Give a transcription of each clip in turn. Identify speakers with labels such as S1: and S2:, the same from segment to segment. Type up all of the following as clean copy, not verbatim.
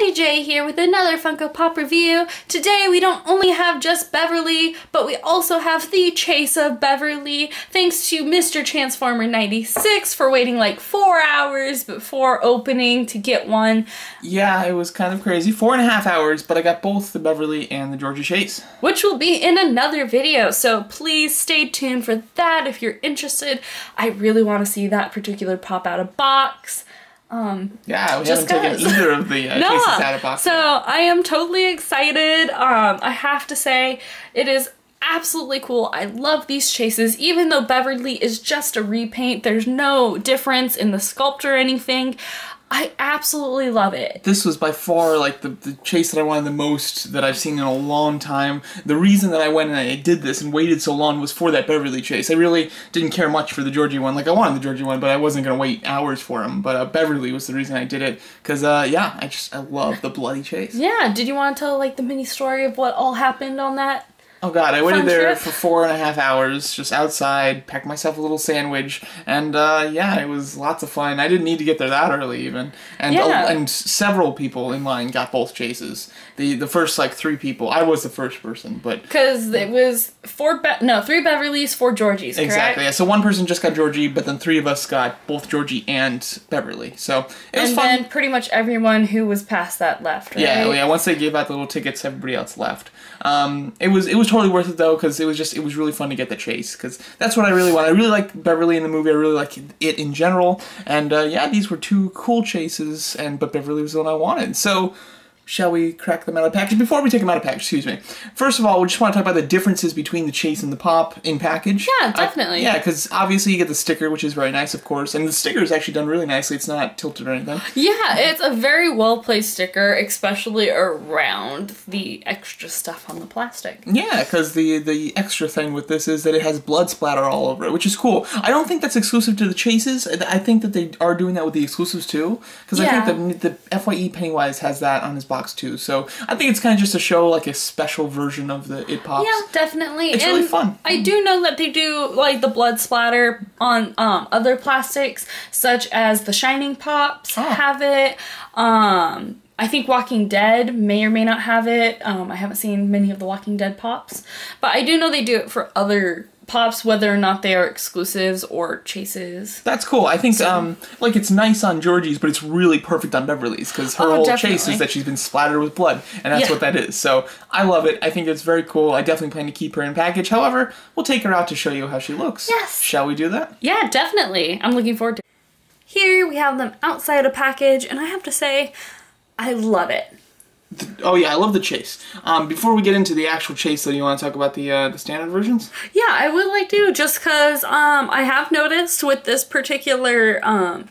S1: Mandy J here with another Funko Pop review. Today we don't only have just Beverly, but we also have the chase of Beverly. Thanks to Mr. Transformer 96 for waiting like 4 hours before opening to get one.
S2: Yeah, it was kind of crazy. 4.5 hours, but I got both the Beverly and the Georgie chase. Which
S1: will be in another video, so please stay tuned for that if you're interested. I really want to see that particular pop out of box.
S2: Yeah, we haven't taken either of the chases out of box.
S1: So I am totally excited. I have to say, it is absolutely cool. I love these chases. Even though Beverly is just a repaint, there's no difference in the sculpt or anything. I absolutely love it.
S2: This was by far like the chase that I wanted the most that I've seen in a long time. The reason that I went and I did this and waited so long was for that Beverly chase. I really didn't care much for the Georgie one. Like, I wanted the Georgie one, but I wasn't going to wait hours for him. But Beverly was the reason I did it. Because, yeah, I love the bloody chase.
S1: Yeah, did you want to tell, like, the mini story of what all happened on that?
S2: Oh god, I waited there for 4.5 hours, just outside, packed myself a little sandwich, and yeah, it was lots of fun. I didn't need to get there that early even. And and several people in line got both chases. The first like 3 people. I was the first person, but
S1: because it was 3 Beverlys, 4 Georgies, correct?
S2: Exactly. Yeah. So one person just got Georgie, but then 3 of us got both Georgie and Beverly. So it was fun.
S1: And then pretty much everyone who was past that left, right?
S2: Yeah, once they gave out the little tickets, everybody else left. It was totally worth it though, because it was really fun to get the chase, because that's what I really want. I really like Beverly in the movie. I really like it in general, and yeah, these were 2 cool chases, but Beverly was the one I wanted. So shall we crack them out of the package? Before we take them out of package, excuse me. First of all, we just want to talk about the differences between the chase and the pop in package.
S1: Yeah, definitely.
S2: Yeah, because obviously you get the sticker, which is very nice, of course, and the sticker is actually done really nicely. It's not tilted or anything.
S1: Yeah, it's a very well-placed sticker, especially around the extra stuff on the plastic.
S2: Yeah, because the extra thing with this is that it has blood splatter all over it, which is cool. I don't think that's exclusive to the chases. I think that they are doing that with the exclusives too, because I think the FYE Pennywise has that on his box too, so I think it's kind of just to show like a special version of the It Pops.
S1: Yeah, definitely.
S2: It's really fun.
S1: I do know that they do like the blood splatter on other plastics, such as the Shining Pops have it. I think Walking Dead may or may not have it. I haven't seen many of the Walking Dead Pops, but I do know they do it for other Pops, whether or not they are exclusives or chases.
S2: That's cool. I think, like, it's nice on Georgie's, but it's really perfect on Beverly's, because her whole chase is that she's been splattered with blood, and that's what that is. So, I love it. I think it's very cool. I definitely plan to keep her in package. However, we'll take her out to show you how she looks.
S1: Yes!
S2: Shall we do that?
S1: Yeah, definitely. I'm looking forward to it. Here we have them outside a package, and I have to say, I love it.
S2: Oh yeah, I love the chase. Before we get into the actual chase, though, you want to talk about the standard versions?
S1: Yeah, I would like to, just because I have noticed with this particular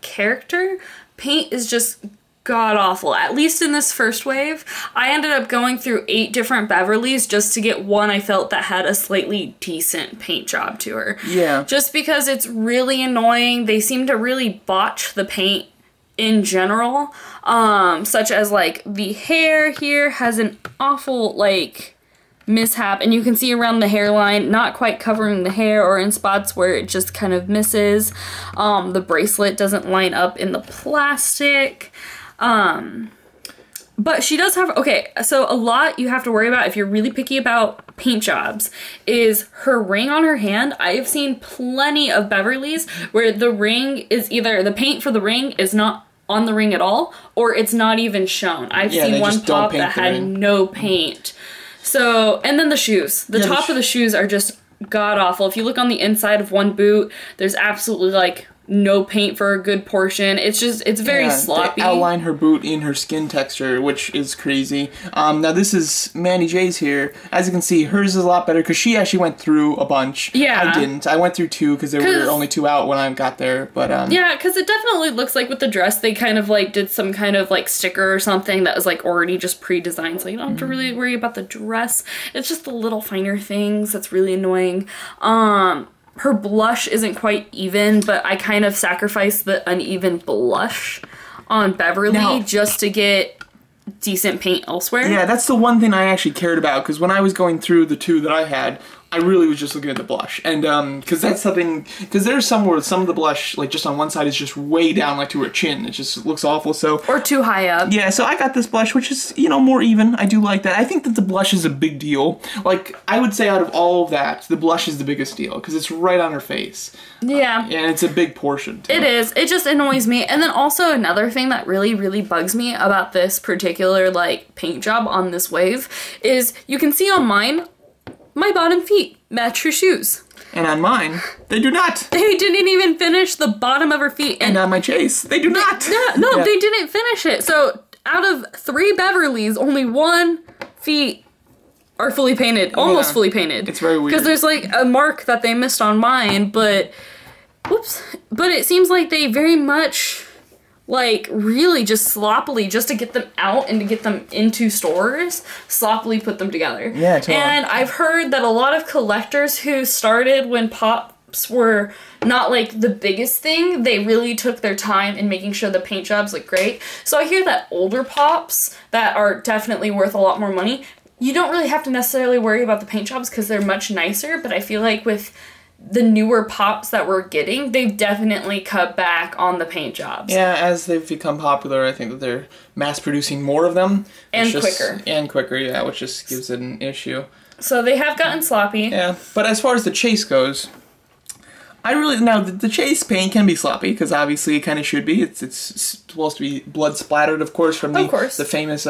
S1: character, paint is just god-awful, at least in this first wave. I ended up going through 8 different Beverlys just to get one I felt that had a slightly decent paint job to her.
S2: Yeah.
S1: Just because it's really annoying. They seem to really botch the paint in general, such as like the hair here has an awful like mishap, and you can see around the hairline not quite covering the hair, or in spots where it just kind of misses. The bracelet doesn't line up in the plastic, but she does have, okay, so a lot you have to worry about if you're really picky about paint jobs is her ring on her hand. I have seen plenty of Beverlys where the ring is either, the paint for the ring is not on the ring at all, or it's not even shown. I've seen one pop that had no paint. So, and then the shoes. The top of the shoes are just god-awful. If you look on the inside of one boot, there's absolutely like no paint for a good portion. It's just, it's very sloppy.
S2: They outline her boot in her skin texture, which is crazy. Now this is Mandy J's here. As you can see, hers is a lot better because she actually went through a bunch.
S1: Yeah.
S2: I didn't. I went through 2 because there were only 2 out when I got there. But
S1: yeah, because it definitely looks like with the dress, they kind of like did some kind of like sticker or something that was like already just pre-designed, so you don't have to really worry about the dress. It's just the little finer things that's really annoying. Her blush isn't quite even, but I kind of sacrificed the uneven blush on Beverly just to get decent paint elsewhere.
S2: Yeah, that's the one thing I actually cared about, because when I was going through the 2 that I had, I really was just looking at the blush, and because that's something, because there's some where some of the blush, like just on one side, is just way down, like to her chin. It just looks awful. So
S1: or too high up.
S2: Yeah, so I got this blush, which is, you know, more even. I do like that. I think that the blush is a big deal. Like, I would say out of all of that, the blush is the biggest deal because it's right on her face.
S1: Yeah.
S2: And it's a big portion, too.
S1: It is. It just annoys me. And then also another thing that really, really bugs me about this particular, like, paint job on this wave is you can see on mine, my bottom feet match her shoes.
S2: And on mine, they do not.
S1: They didn't even finish the bottom of her feet.
S2: And on my chase, they do not.
S1: No, they didn't finish it. So out of 3 Beverlys, only 1 feet are fully painted. Almost fully painted.
S2: It's very weird.
S1: Because there's like a mark that they missed on mine, but whoops. But it seems like they very much like really just sloppily, just to get them out and to get them into stores, sloppily put them together.
S2: Yeah, totally.
S1: And I've heard that a lot of collectors who started when pops were not like the biggest thing, they really took their time in making sure the paint jobs look great. So I hear that older pops that are definitely worth a lot more money, you don't really have to necessarily worry about the paint jobs because they're much nicer, but I feel like with the newer pops that we're getting, they've definitely cut back on the paint jobs.
S2: Yeah, as they've become popular, I think that they're mass producing more of them.
S1: And quicker.
S2: And quicker, yeah, which just gives it an issue.
S1: So they have gotten sloppy.
S2: Yeah, but as far as the chase goes, I really, now the chase paint can be sloppy, because obviously it kind of should be. It's supposed to be blood splattered, of course, from the famous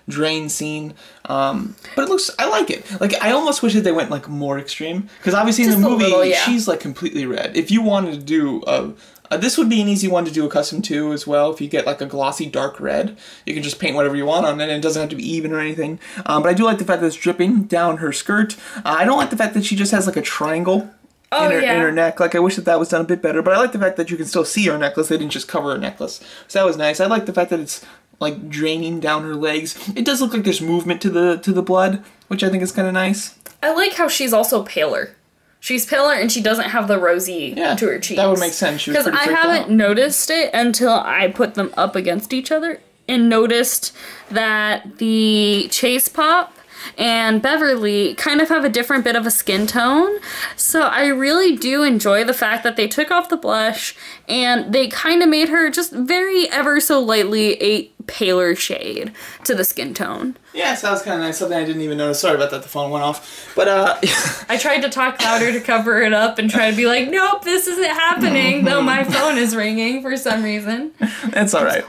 S2: drain scene. But it looks, I like it. Like, I almost wish that they went, like, more extreme. Because obviously in the movie, she's, like, completely red. If you wanted to do this would be an easy one to do a custom to as well. If you get like a glossy dark red, you can just paint whatever you want on it, and it doesn't have to be even or anything. But I do like the fact that it's dripping down her skirt. I don't like the fact that she just has like a triangle in her neck. Like, I wish that was done a bit better, but I like the fact that you can still see her necklace. They didn't just cover her necklace. So that was nice. I like the fact that it's like draining down her legs. It does look like there's movement to the blood, which I think is kind of nice.
S1: I like how she's also paler. She's paler and she doesn't have the rosy to her cheeks.
S2: That would make sense. She was pretty freaked out.
S1: Because I haven't noticed it until I put them up against each other and noticed that the Chase Pop and Beverly kind of have a different bit of a skin tone. So I really do enjoy the fact that they took off the blush and they kind of made her just very ever so lightly a paler shade to the skin tone.
S2: Yeah, so that was kind of nice. Something I didn't even notice. Sorry about that, the phone went off. But,
S1: I tried to talk louder to cover it up and try to be like, nope, this isn't happening, though my phone is ringing for some reason.
S2: It's alright.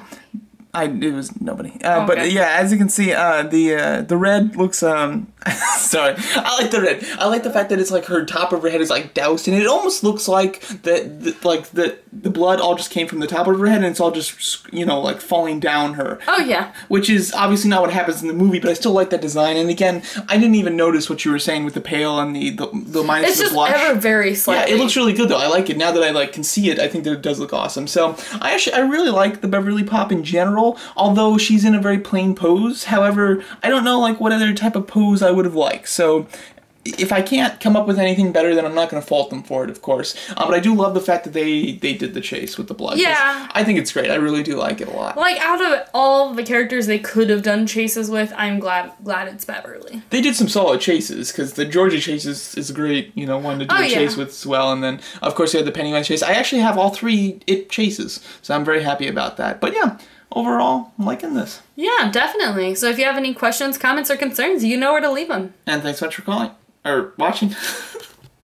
S2: It was nobody. But yeah, as you can see, the red looks, sorry. I like the red. I like the fact that it's like her top of her head is like doused, and it almost looks like the blood all just came from the top of her head, and it's all just, you know, like falling down her.
S1: Oh yeah.
S2: Which is obviously not what happens in the movie, but I still like that design. And again, I didn't even notice what you were saying with the pale and the minus of the blush.
S1: It's just ever very slightly.
S2: Yeah, it looks really good though. I like it. Now that I like can see it, I think that it does look awesome. So I really like the Beverly Pop in general, although she's in a very plain pose. However, I don't know like what other type of pose I would have liked. So if I can't come up with anything better, then I'm not going to fault them for it, of course. But I do love the fact that they did the chase with the blood.
S1: Yeah.
S2: I think it's great. I really do like it a lot.
S1: Like, out of all the characters they could have done chases with, I'm glad it's Beverly.
S2: They did some solid chases, because the Georgia chase is a great, you know, one to do a chase with as well. And then, of course, you had the Pennywise chase. I actually have all 3 It chases, so I'm very happy about that. But yeah, overall, I'm liking this. Yeah,
S1: definitely. So if you have any questions, comments, or concerns, you know where to leave them.
S2: And thanks so much for calling. Or watching.